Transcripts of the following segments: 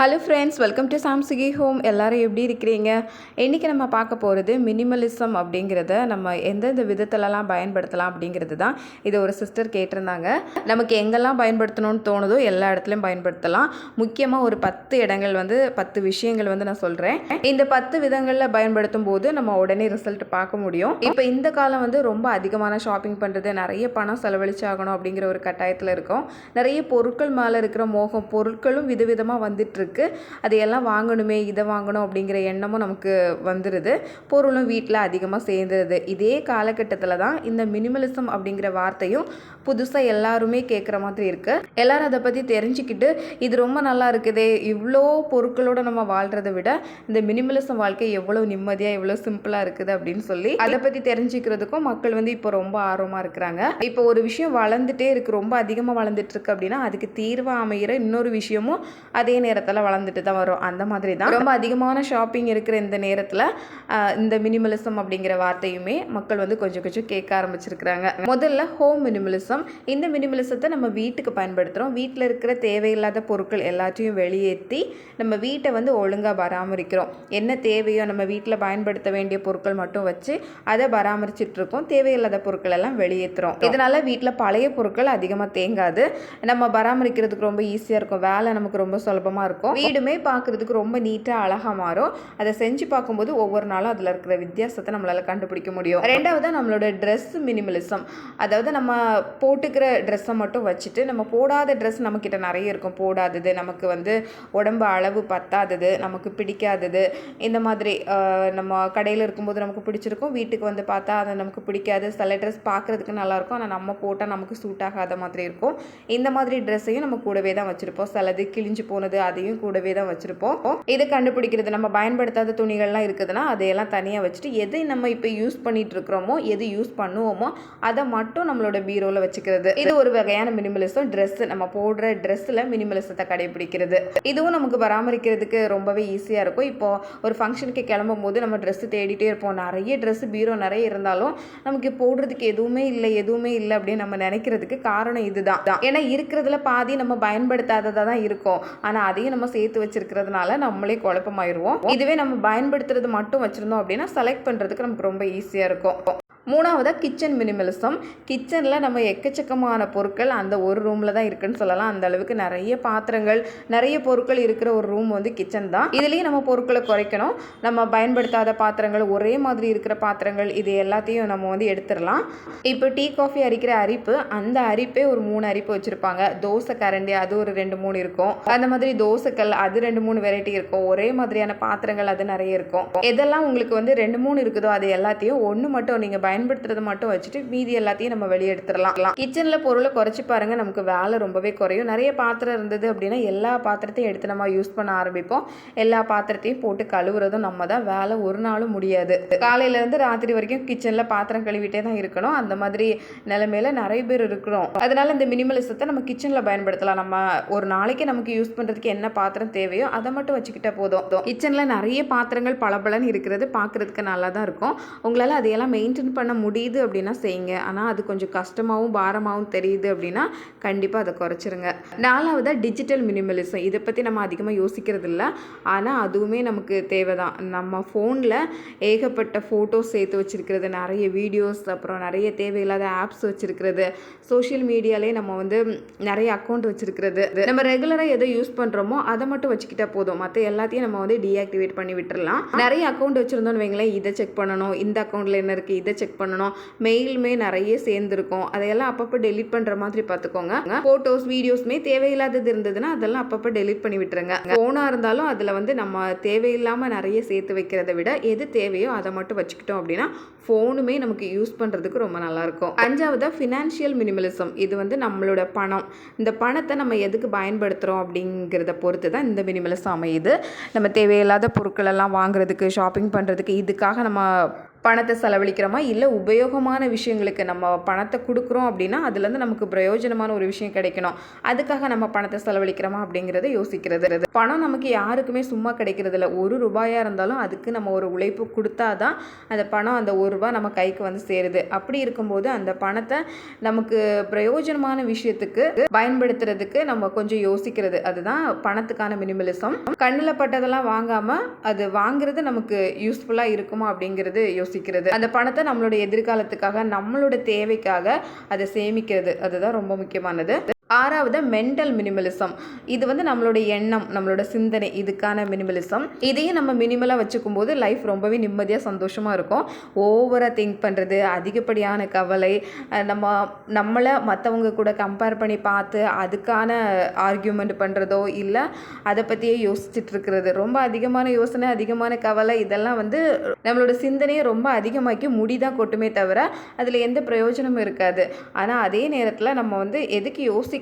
Hello friends, welcome to சாம்சுகி home. எல்லோரும் எப்படி இருக்கிறீங்க? இன்றைக்கி நம்ம பார்க்க போகிறது மினிமலிசம் அப்படிங்கிறத நம்ம எந்தெந்த விதத்துலலாம் பயன்படுத்தலாம் அப்படிங்கிறது தான். இது ஒரு சிஸ்டர் கேட்டிருந்தாங்க. நமக்கு எங்கெல்லாம் பயன்படுத்தணும்னு தோணுதோ எல்லா இடத்துலையும் பயன்படுத்தலாம். முக்கியமாக ஒரு 10 இடங்கள் 10 விஷயங்கள் நான் சொல்கிறேன். இந்த 10 விதங்களில் பயன்படுத்தும் போது நம்ம உடனே ரிசல்ட் பார்க்க முடியும். இப்போ இந்த காலம் ரொம்ப அதிகமான ஷாப்பிங் பண்ணுறது, நிறைய பணம் செலவழிச்சாகணும் அப்படிங்கிற ஒரு கட்டாயத்தில் இருக்கும். நிறைய பொருட்கள் மேலே இருக்கிற மோகம், பொருட்களும் விதவிதமாக வந்துட்டு இருக்கு. அதையெல்லாம் வாங்கணுமே, இதை வாங்கணும் அப்படிங்கிற எண்ணமும் நமக்கு வந்துடுது. பொருளும் வீட்டில் அதிகமாக சேர்ந்துருது. இதே காலகட்டத்தில் தான் இந்த மினிமலிசம் அப்படிங்கிற வார்த்தையும் புதுசாக எல்லாருமே கேட்குற மாதிரி இருக்குது. எல்லாரும் அதை பற்றி தெரிஞ்சுக்கிட்டு இது ரொம்ப நல்லா இருக்குதே, இவ்வளோ பொருட்களோடு நம்ம வாழ்கிறத விட இந்த மினிமலிசம் வாழ்க்கை எவ்வளோ நிம்மதியாக எவ்வளோ சிம்பிளாக இருக்குது அப்படின்னு சொல்லி அதை பற்றி தெரிஞ்சுக்கிறதுக்கும் மக்கள் இப்போ ரொம்ப ஆர்வமாக இருக்கிறாங்க. இப்போ ஒரு விஷயம் வளர்ந்துட்டே இருக்குது, ரொம்ப அதிகமாக வளர்ந்துட்டு இருக்கு அப்படின்னா அதுக்கு தீர்வாக அமைகிற இன்னொரு விஷயமும் அதே நேரத்தில் வளர்ந்துட்டு தான் வரும். அந்த மாதிரி தான் ரொம்ப அதிகமான ஷாப்பிங் இருக்கிற இந்த நேரத்தில் இந்த மினிமலிசம் அப்படிங்கிற வார்த்தையுமே மக்கள் கொஞ்சம் கொஞ்சம் கேட்க ஆரம்பிச்சிருக்கிறாங்க. முதல்ல ஹோம் மினிமலிசம். இந்த மினிமலிசத்தை நம்ம வீட்டுக்கு பயன்படுத்துகிறோம். வீட்டில் இருக்கிற தேவையில்லாத பொருட்கள் எல்லாத்தையும் வெளியேற்றி நம்ம வீட்டை ஒழுங்காக பராமரிக்கிறோம். என்ன தேவையோ நம்ம வீட்டில் பயன்படுத்த வேண்டிய பொருட்கள் மட்டும் வச்சு அதை பராமரிச்சுட்டு இருக்கோம். தேவையில்லாத பொருட்கள் எல்லாம் வெளியேற்றுறோம். இதனால வீட்டில் பழைய பொருட்கள் அதிகமாக தேங்காது. நம்ம பராமரிக்கிறதுக்கு ரொம்ப ஈஸியாக இருக்கும். வேலை நமக்கு ரொம்ப சுலபமாக இருக்கும். வீடுமே பார்க்குறதுக்கு ரொம்ப நீட்டாக அழகாக மாறும். அதை செஞ்சு பார்க்கும்போது ஒவ்வொரு நாளும் அதில் இருக்கிற வித்தியாசத்தை நம்மளால் கண்டுபிடிக்க முடியும். ரெண்டாவது நம்மளோட ட்ரெஸ் மினிமலிசம். அதாவது நம்ம போட்டுக்கிற ட்ரெஸ்ஸை மட்டும் வச்சுட்டு நம்ம போடாத ட்ரெஸ் நம்மக்கிட்ட நிறைய இருக்கும். போடாதது, நமக்கு உடம்பு அளவு பத்தாதது, நமக்கு பிடிக்காதது, இந்த மாதிரி நம்ம கடையில் இருக்கும்போது நமக்கு பிடிச்சிருக்கும், வீட்டுக்கு பார்த்தா அதை நமக்கு பிடிக்காது. சில ட்ரெஸ் பார்க்குறதுக்கு நல்லாயிருக்கும், ஆனால் நம்ம போட்டால் நமக்கு சூட் ஆகாத மாதிரி இருக்கும். இந்த மாதிரி ட்ரெஸ்ஸையும் நம்ம கூடவே தான் வச்சுருப்போம். சிலது கிழிஞ்சு போனது அதையும் கூடவே தான் வச்சுருப்போம். இது கண்டுபிடிக்கிறது, நம்ம பயன்படுத்தாத துணிகள்லாம் இருக்குதுன்னா அதையெல்லாம் தனியாக வச்சுட்டு எதை நம்ம இப்போ யூஸ் பண்ணிட்டு இருக்கிறோமோ, எது யூஸ் பண்ணுவோமோ அதை மட்டும் நம்மளோட பீரோவில் வச்சுக்கிறது. இது ஒரு வகையான மினிமலிசம். ட்ரெஸ், நம்ம போடுற ட்ரெஸ்ஸில் மினிமலிசத்தை கடைபிடிக்கிறது. இதுவும் நமக்கு பராமரிக்கிறதுக்கு ரொம்பவே ஈஸியாக இருக்கும். இப்போ ஒரு ஃபங்க்ஷனுக்கு கிளம்பும் போது நம்ம ட்ரெஸ்ஸு தேடிட்டே இருப்போம். நிறைய ட்ரெஸ்ஸு பீரோ நிறைய இருந்தாலும் நமக்கு போடுறதுக்கு எதுவுமே இல்லை அப்படின்னு நம்ம நினைக்கிறதுக்கு காரணம் இதுதான். ஏன்னா இருக்கிறதுல பாதி நம்ம பயன்படுத்தாததாக தான் இருக்கும். ஆனால் அதையும் நம்ம சேர்த்து வச்சிருக்கிறதுனால நம்மளே குழப்பமாயிருவோம். இதுவே நம்ம பயன்படுத்துறது மட்டும் வச்சிருந்தோம் அப்படின்னா செலக்ட் பண்ணுறதுக்கு நமக்கு ரொம்ப ஈஸியாக இருக்கும். மூணாவதாக கிச்சன் மினிமலிசம். கிச்சனில் நம்ம எக்கச்சக்கமான பொருட்கள் அந்த ஒரு ரூமில் தான் இருக்குன்னு சொல்லலாம். அந்த அளவுக்கு நிறைய பாத்திரங்கள், நிறைய பொருட்கள் இருக்கிற ஒரு ரூம் கிச்சன் தான். இதுலேயும் நம்ம பொருட்களை குறைக்கணும். நம்ம பயன்படுத்தாத பாத்திரங்கள், ஒரே மாதிரி இருக்கிற பாத்திரங்கள், இது எல்லாத்தையும் நம்ம எடுத்துடலாம். இப்போ டீ காஃபி அரிக்கிற அரிப்பு, அந்த அரிப்பே ஒரு 3 அரிப்பு வச்சுருப்பாங்க. தோசை கரண்டி அது ஒரு 2-3 இருக்கும். அந்த மாதிரி தோசைக்கல் அது 2-3 வெரைட்டி இருக்கும். ஒரே மாதிரியான பாத்திரங்கள் அது நிறைய இருக்கும். எதெல்லாம் உங்களுக்கு 2-3 இருக்குதோ அது எல்லாத்தையும் ஒன்று மட்டும் நீங்கள் பயன்படுத்துறது மட்டும் வச்சுட்டு மீதி எல்லாத்தையும் நம்ம வெளியே எடுத்துடலாம். கிச்சனில் பொருளை குறைச்சி பாருங்கள், நமக்கு வேலை ரொம்பவே குறையும். நிறைய பாத்திரம் இருந்தது அப்படின்னா எல்லா பாத்திரத்தையும் எடுத்து நம்ம யூஸ் பண்ண ஆரம்பிப்போம். எல்லா பாத்திரத்தையும் போட்டு கழுவுறதும் நம்ம தான். வேலை ஒரு நாளும் முடியாது. காலையிலேருந்து ராத்திரி வரைக்கும் கிச்சனில் பாத்திரம் கழுவிட்டே தான் இருக்கணும். அந்த மாதிரி நிலைமையில நிறைய பேர் இருக்கிறோம். அதனால இந்த மினிமலிசத்தை நம்ம கிச்சனில் பயன்படுத்தலாம். நம்ம ஒரு நாளைக்கு நமக்கு யூஸ் பண்ணுறதுக்கு என்ன பாத்திரம் தேவையோ அதை மட்டும் வச்சுக்கிட்டே போதும். கிச்சனில் நிறைய பாத்திரங்கள் பளபளன்னு இருக்கிறது பார்க்குறதுக்கு நல்லா தான் இருக்கும். உங்களால் அதையெல்லாம் மெயின்டைன் பண்ண முடியுது அப்படின்னா செய்யுங்க. ஆனால் அது கொஞ்சம் கஷ்டமாகவும் பாரமாகவும் தெரியுது அப்படின்னா கண்டிப்பாக அதை குறைச்சிருங்க. நாலாவதாக டிஜிட்டல் மினிமலிசம். இதை பற்றி நம்ம அதிகமாக யோசிக்கிறது இல்லை, ஆனால் அதுவுமே நமக்கு தேவை தான். நம்ம ஃபோனில் ஏகப்பட்ட ஃபோட்டோஸ் சேர்த்து வச்சுருக்கிறது, நிறைய வீடியோஸ், அப்புறம் நிறைய தேவையில்லாத ஆப்ஸ் வச்சுருக்கிறது, சோஷியல் மீடியாலே நம்ம நிறைய அக்கௌண்ட் வச்சுருக்கிறது. நம்ம ரெகுலராக எதை யூஸ் பண்ணுறோமோ அதை மட்டும் வச்சுக்கிட்டா போதும். மற்ற எல்லாத்தையும் நம்ம டீஆக்டிவேட் பண்ணி விட்டுடலாம். நிறைய அக்கௌண்ட் வச்சுருந்தோன்னு வைங்களேன், இதை செக் பண்ணணும், இந்த அக்கௌண்ட்டில் என்ன இருக்குது இதை செக் பண்ணணும், மெயிலுமே நிறைய சேர்ந்துருக்கும், அதையெல்லாம் அப்பப்போ டெலிட் பண்ணுற மாதிரி பார்த்துக்கோங்க. ஃபோட்டோஸ் வீடியோஸ்மே தேவையில்லாதது இருந்ததுன்னா அதெல்லாம் அப்பப்போ டெலிட் பண்ணி விட்டுருங்க. ஃபோனாக இருந்தாலும் அதில் நம்ம தேவையில்லாமல் நிறைய சேர்த்து வைக்கிறத விட எது தேவையோ அதை மட்டும் வச்சுக்கிட்டோம் அப்படின்னா ஃபோனுமே நமக்கு யூஸ் பண்ணுறதுக்கு ரொம்ப நல்லாயிருக்கும். அஞ்சாவதாக ஃபினான்ஷியல் மினிமலிசம். இது நம்மளோட பணம். இந்த பணத்தை நம்ம எதுக்கு பயன்படுத்துகிறோம் அப்படிங்கிறத பொறுத்து தான் இந்த மினிமலிசம் அமையுது. நம்ம தேவையில்லாத பொருட்கள் எல்லாம் வாங்குறதுக்கு, ஷாப்பிங் பண்ணுறதுக்கு, இதுக்காக நம்ம பணத்தை செலவழிக்கிறோமா, இல்லை உபயோகமான விஷயங்களுக்கு நம்ம பணத்தை கொடுக்குறோம் அப்படின்னா அதுலேருந்து நமக்கு பிரயோஜனமான ஒரு விஷயம் கிடைக்கணும், அதுக்காக நம்ம பணத்தை செலவழிக்கிறோமா அப்படிங்கிறத யோசிக்கிறது. பணம் நமக்கு யாருக்குமே சும்மா கிடைக்கிறது இல்லை. ₹1 இருந்தாலும் அதுக்கு நம்ம ஒரு உழைப்பு கொடுத்தா தான் அந்த பணம், அந்த ₹1 நம்ம கைக்கு வந்து சேருது. அப்படி இருக்கும்போது அந்த பணத்தை நமக்கு பிரயோஜனமான விஷயத்துக்கு பயன்படுத்துறதுக்கு நம்ம கொஞ்சம் யோசிக்கிறது. அதுதான் பணத்துக்கான மினிமலிசம். கண்ணில் பட்டதெல்லாம் வாங்காமல் அது வாங்குறது நமக்கு யூஸ்ஃபுல்லாக இருக்குமா அப்படிங்கிறது யோசிக்கிறது. அந்த பணத்தை நம்மளோட எதிர்காலத்துக்காக, நம்மளோட தேவைக்காக அதை சேமிக்கிறது. அதுதான் ரொம்ப முக்கியமானது. 6வது மென்டல் மினிமலிசம். இது வந்து நம்மளோட எண்ணம், நம்மளோட சிந்தனை, இதுக்கான மினிமலிசம். இதையும் நம்ம மினிமலாக வச்சுக்கும் போது லைஃப் ரொம்பவே நிம்மதியாக சந்தோஷமாக இருக்கும். ஓவராக திங்க் பண்ணுறது, அதிகப்படியான கவலை, நம்மளை மற்றவங்க கூட கம்பேர் பண்ணி பார்த்து அதுக்கான ஆர்கியூமெண்ட் பண்ணுறதோ இல்லை அதை பற்றியே யோசிச்சுட்டு இருக்கிறது, ரொம்ப அதிகமான யோசனை, அதிகமான கவலை, இதெல்லாம் வந்து நம்மளோட சிந்தனையை ரொம்ப அதிகமாக்கி முடிதான் கொட்டுமே தவிர அதில் எந்த பிரயோஜனமும் இருக்காது. ஆனால் அதே நேரத்தில் நம்ம வந்து எதுக்கு யோசிக்கணுமோ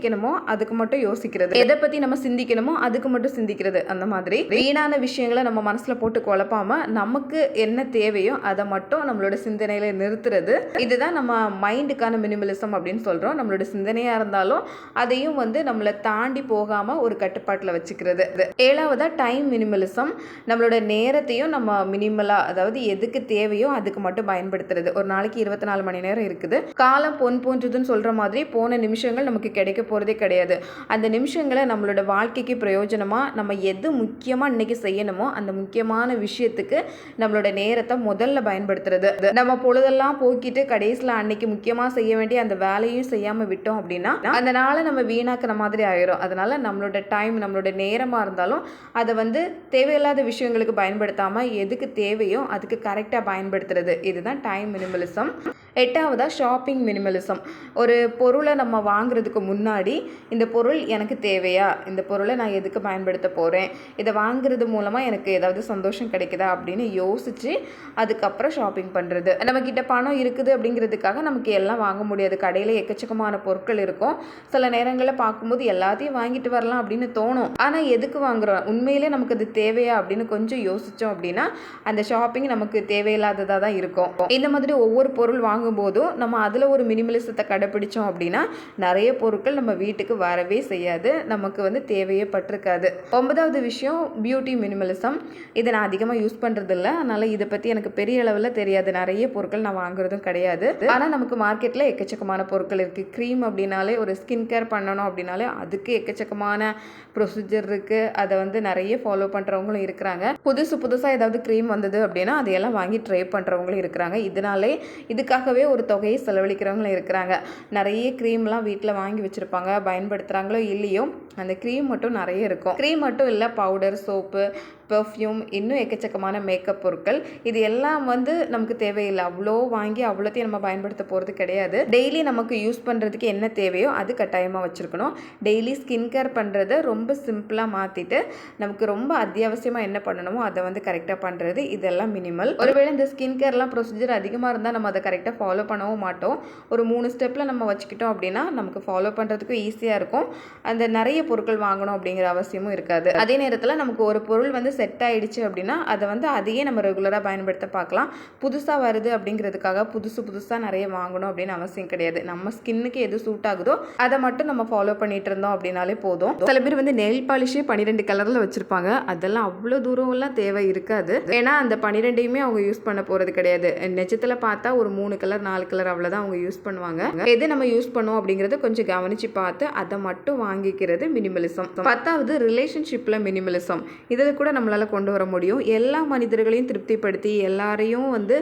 அதுக்கு மட்டும் யோசிக்கிறது, எதை பற்றி நம்ம சிந்திக்கணுமோ அதுக்கு மட்டும் சிந்திக்கிறது. அந்த மாதிரி வீணான விஷயங்களை நம்ம மனசில் போட்டு குழப்பாம நமக்கு என்ன தேவையோ அதை மட்டும் நம்மளோட சிந்தனையில நிறுத்துறது. இதுதான் நம்ம மைண்டுக்கான மினிமலிசம் அப்படின்னு சொல்கிறோம். நம்மளோட சிந்தனையாக இருந்தாலும் அதையும் வந்து நம்மளை தாண்டி போகாமல் ஒரு கட்டுப்பாட்டில் வச்சுக்கிறது. 7வதா டைம் மினிமலிசம். நம்மளோட நேரத்தையும் நம்ம மினிமலாக, அதாவது எதுக்கு தேவையோ அதுக்கு மட்டும் பயன்படுத்துறது. ஒரு நாளைக்கு 24 மணி நேரம் இருக்குது. காலம் பொன் போன்றதுன்னு சொல்கிற மாதிரி போன நிமிஷங்கள் நமக்கு கிடைக்க போகிறதே கிடையாது. அந்த நிமிஷங்களை நம்மளோட வாழ்க்கைக்கு பிரயோஜனமாக நம்ம எது முக்கியமாக இன்றைக்கி செய்யணுமோ அந்த முக்கியமான விஷயத்துக்கு நம்மளோட நேரத்தை முதல்ல பயன்படுத்துறது. நம்ம பொழுதெல்லாம் போக்கிட்டு கடைசியில் அன்னைக்கு முக்கியமாக செய்ய வேண்டிய அந்த வேலையும் செய்யாமல் விட்டோம் அப்படின்னா அந்த நாளை நம்ம வீணாக்குற மாதிரி ஆயிரும். அதனால் நம்மளோட டைம், நம்மளோட நேரமாக இருந்தாலும் அதை வந்து தேவையில்லாத விஷயங்களுக்கு பயன்படுத்தாமல் எதுக்கு தேவையோ அதுக்கு கரெக்டாக பயன்படுத்துறது. இதுதான் டைம் மினிமலிசம். 8வதா ஷாப்பிங் மினிமலிசம். ஒரு பொருளை நம்ம வாங்குறதுக்கு முன்னாடி இந்த பொருள் எனக்கு தேவையா, இந்த பொருளை நான் எதுக்கு பயன்படுத்த போகிறேன், இதை வாங்குறது மூலமாக எனக்கு ஏதாவது சந்தோஷம் கிடைக்குதா அப்படின்னு யோசித்து அதுக்கப்புறம் ஷாப்பிங் பண்ணுறது. நம்மக்கிட்ட பணம் இருக்குது அப்படிங்கிறதுக்காக நமக்கு எல்லாம் வாங்க முடியாது. கடையில் எக்கச்சக்கமான பொருட்கள் இருக்கும். சில நேரங்களில் பார்க்கும்போது எல்லாத்தையும் வாங்கிட்டு வரலாம் அப்படின்னு தோணும். ஆனால் எதுக்கு வாங்குகிறோம், உண்மையிலே நமக்கு அது தேவையா அப்படின்னு கொஞ்சம் யோசித்தோம் அப்படின்னா அந்த ஷாப்பிங் நமக்கு தேவையில்லாததாக தான் இருக்கும். இந்த மாதிரி ஒவ்வொரு பொருள் வாங்கும்போதும் நம்ம அதில் ஒரு மினிமலிசத்தை கடைப்பிடிச்சோம் அப்படின்னா நிறைய பொருட்கள் நம்ம வீட்டுக்கு வரவே செய்யாது, நமக்கு வந்து தேவையே பட்டிருக்காது. 9வது விஷயம் பியூட்டி மினிமலிசம். இதை நான் அதிகமாக யூஸ் பண்ணுறதில்ல, அதனால் இதை பற்றி எனக்கு பெரிய அளவில் தெரியாது. நிறைய பொருட்கள் நான் வாங்குறதும் கிடையாது. ஆனால் நமக்கு மார்க்கெட்டில் எக்கச்சக்கமான பொருட்கள் இருக்குது. க்ரீம் அப்படின்னாலே, ஒரு ஸ்கின் கேர் பண்ணணும் அப்படின்னாலே அதுக்கு எக்கச்சக்கமான ப்ரொசீஜர் இருக்குது. அதை வந்து நிறைய ஃபாலோ பண்ணுறவங்களும் இருக்கிறாங்க. புதுசாக ஏதாவது க்ரீம் வந்தது அப்படின்னா அதையெல்லாம் வாங்கி ட்ரை பண்ணுறவங்களும் இருக்கிறாங்க. இதனாலே இதுக்காகவே ஒரு தொகையை செலவழிக்கிறவங்களும் இருக்கிறாங்க. நிறைய க்ரீம்லாம் வீட்டில் வாங்கி வச்சுருப்பாங்க, பயன்படுத்துகிறாங்களோ இல்லையோ அந்த க்ரீம் மட்டும் நிறைய இருக்கும். க்ரீம் மட்டும் இல்லை, பவுடர், சோப்பு, பெர்ஃப்யூம், இன்னும் எக்கச்சக்கமான மேக்கப் பொருட்கள், இது எல்லாம் வந்து நமக்கு தேவையில்லை. அவ்வளோ வாங்கி அவ்வளோத்தையும் நம்ம பயன்படுத்த போகிறது கிடையாது. டெய்லி நமக்கு யூஸ் பண்ணுறதுக்கு என்ன தேவையோ அது கட்டாயமாக வச்சுருக்கணும். டெய்லி ஸ்கின் கேர் பண்ணுறதை ரொம்ப சிம்பிளாக மாற்றிட்டு நமக்கு ரொம்ப அத்தியாவசியமாக என்ன பண்ணணுமோ அதை வந்து கரெக்டாக பண்ணுறது. இதெல்லாம் மினிமல். ஒருவேளை இந்த ஸ்கின் கேர்லாம் ப்ரொசீஜர் அதிகமாக இருந்தால் நம்ம அதை கரெக்டாக ஃபாலோ பண்ணவும் மாட்டோம். ஒரு 3 ஸ்டெப்பில் நம்ம வச்சுக்கிட்டோம் அப்படின்னா நமக்கு ஃபாலோ பண்ணுறதுக்கும் ஈஸியாக இருக்கும். அந்த நிறைய பொருட்கள் வாங்கணும் அப்படிங்கிற அவசியமும் இருக்காது. அதே நேரத்தில் நமக்கு ஒரு பொருள் வந்து செட் ஆகிடுச்சு அப்படின்னா அதை வந்து அதையே நம்ம ரெகுலராக பயன்படுத்த பார்க்கலாம். புதுசாக வருது அப்படிங்கிறதுக்காக புதுசாக நிறைய வாங்கணும் அப்படின்னு அவசியம் கிடையாது. நம்ம ஸ்கின்னுக்கு எது சூட் ஆகுதோ அதை மட்டும் நம்ம ஃபாலோ பண்ணிட்டு இருந்தோம் அப்படின்னாலே போதும். சில பேர் வந்து நெயில் பாலிஷே 12 கலரில் வச்சுருப்பாங்க. அதெல்லாம் அவ்வளோ தூரம்லாம் தேவை இருக்காது. ஏன்னா அந்த 12யுமே அவங்க யூஸ் பண்ண போகிறது கிடையாது. நிஜத்தில் பார்த்தா ஒரு 3 கலர் 4 கலர் அவ்வளோதான் அவங்க யூஸ் பண்ணுவாங்க. எது நம்ம யூஸ் பண்ணுவோம் அப்படிங்கிறத கொஞ்சம் கவனித்து பார்த்து அதை மட்டும் வாங்கிக்கிறது மினிமலிசம். 10வது ரிலேஷன்ஷிப்பில் மினிமலிசம். இதில் கூட நம்மளால் கொண்டு வர முடியும். எல்லா மனிதர்களையும் திருப்திப்படுத்தி எல்லாரையும் வந்து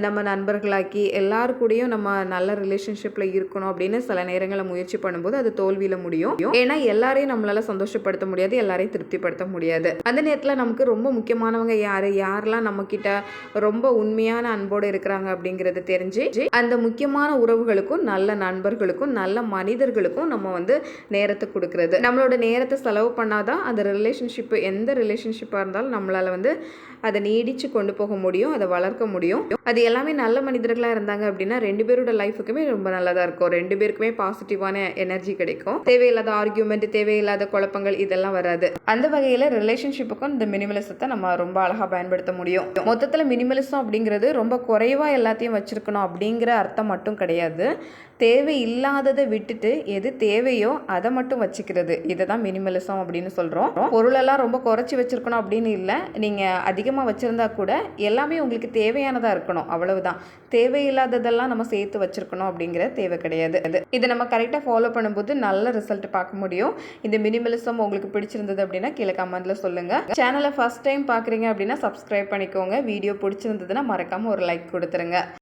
நம்ம நண்பர்களாக்கி எல்லாரு கூடயும் நம்ம நல்ல ரிலேஷன்ஷிப்பில் இருக்கணும் அப்படின்னு சில நேரங்களில் முயற்சி பண்ணும்போது அது தோல்வியில் முடியும். ஏன்னா எல்லாரையும் நம்மளால் சந்தோஷப்படுத்த முடியாது, எல்லாரையும் திருப்திப்படுத்த முடியாது. அந்த நேரத்தில் நமக்கு ரொம்ப முக்கியமானவங்க யாரெல்லாம் நம்மக்கிட்ட ரொம்ப உண்மையான அன்போடு இருக்கிறாங்க அப்படிங்கிறது தெரிஞ்சு அந்த முக்கியமான உறவுகளுக்கும் நல்ல நண்பர்களுக்கும் நல்ல மனிதர்களுக்கும் நம்ம வந்து நேரத்தை கொடுக்கறது. நம்மளோட நேரத்தை செலவு பண்ணாதான் அந்த ரிலேஷன்ஷிப்பு, எந்த ரிலேஷன்ஷிப்பாக இருந்தாலும் நம்மளால் வந்து அதை நீடித்து கொண்டு போக முடியும், அதை வளர்க்க முடியும். அது எல்லாமே நல்ல மனிதர்களாக இருந்தாங்க அப்படின்னா 2 பேரோட லைஃபுக்குமே ரொம்ப நல்லதாக இருக்கும். 2 பேருக்குமே பாசிட்டிவான எனர்ஜி கிடைக்கும். தேவையில்லாத ஆர்கியூமெண்ட், தேவையில்லாத குழப்பங்கள் இதெல்லாம் வராது. அந்த வகையில் ரிலேஷன்ஷிப்புக்கும் இந்த மினிமலிசத்தை நம்ம ரொம்ப அழகாக பயன்படுத்த முடியும். மொத்தத்தில் மினிமலிசம் அப்படிங்கிறது ரொம்ப குறைவாக எல்லாத்தையும் வச்சுருக்கணும் அப்படிங்கிற அர்த்தம் மட்டும் கிடையாது. தேவை இல்லாததை விட்டுட்டு எது தேவையோ அதை மட்டும் வச்சுக்கிறது, இதை தான் மினிமலிசம் அப்படின்னு சொல்கிறோம். பொருளெல்லாம் ரொம்ப குறைச்சி வச்சுருக்கணும் அப்படின்னு இல்லை, நீங்கள் அதிகமாக வச்சுருந்தா கூட எல்லாமே உங்களுக்கு தேவையானதாக இருக்கணும், அவ்வளவுதான். தேவையில்லாததெல்லாம் நம்ம சேர்த்து வச்சுருக்கணும் அப்படிங்கிற தேவை கிடையாது. இதை நம்ம கரெக்டாக ஃபாலோ பண்ணும்போது நல்ல ரிசல்ட் பார்க்க முடியும். இந்த மினிமலிசம் உங்களுக்கு பிடிச்சிருந்தது அப்படின்னா கீழே கமெண்ட்டில் சொல்லுங்கள். சேனலை ஃபஸ்ட் டைம் பார்க்குறீங்க அப்படின்னா சப்ஸ்கிரைப் பண்ணிக்கோங்க. வீடியோ பிடிச்சிருந்ததுன்னா மறக்காமல் ஒரு லைக் கொடுத்துருங்க.